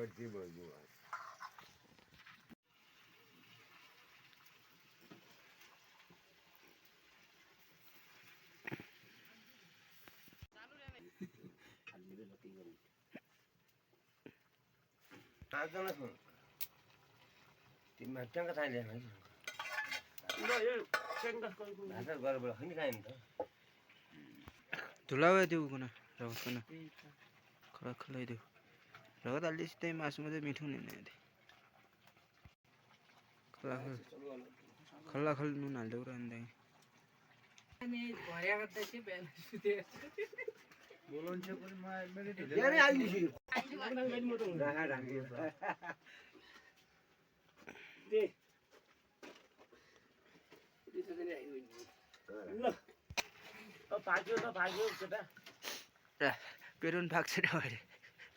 बच्ची बोलू ताजन सुन तिमीमा ट्याङ्का चाहिँदैन है ल यो ट्याङ्का भाषा गरेर खै खायो नि त धुलावा देऊ कुन रगत कुन खला खलाइदेऊ रगत हाल्दै सिधै मासुमा चाहिँ मिठो हुने नि खल्ला खल नुन हाल्देऊ र अन्त यारै आइदिछु राखा राखी ल भाग्यो ल भाग्यो केटा पेरुन भाग्छ नि अहिले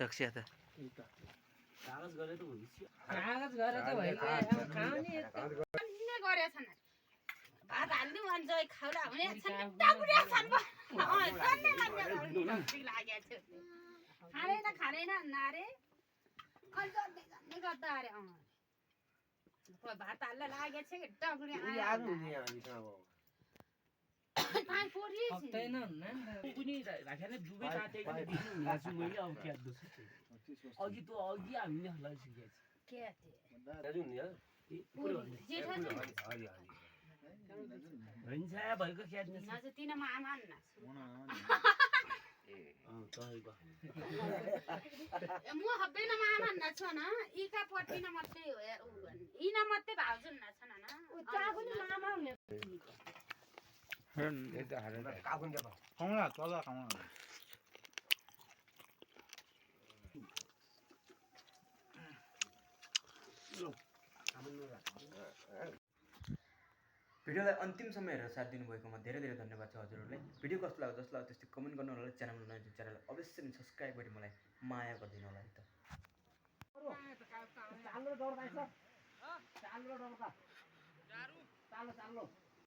रक्सिया त कागज गरे त हुन्छ कागज गरे त भइगयो अब खाउने अन्ने गरेछन् भात हाल्दिउ भन्छ खाउला हुने छन् टाकुरिया छन् सन्ने लागेछ खाँदैन नारे कहिले जन्ने गर्दा अरे भात हाल्न लागेछ कि टाकुरिया याद हुने हामी त अब पानी पोरिएछ सक्दैन कुनै राखेर दुबै तातेको दिनु हुँला छु मैले अब के गर्छु अघि त अघि हामीले हल्ला सिकेछ के दाजु नि जेठा हरि हरि हुन्छ भएको ख्यात न नज तिन मामा न तपाईको म हब्बेन मामा न छ न इका पटिन मात्रै हो यार उ इन मात्रै भाउजू न छ न चाको नि मामा हुने यता हालेर काकुन दे खाउला चला खाउला भिडियोलाई अन्तिमसम्म हेरेर साथ दिनुभएकोमा धेरै धेरै धन्यवाद छ हजुरहरूलाई भिडियो कस्तो लाग्यो जसलाई लाग्यो त्यस्तै कमेन्ट गर्नु होला च्यानलमा नयाँ च्यानललाई अवश्य पनि सब्स्क्राइब गरी मलाई माया गरिदिनु होला है त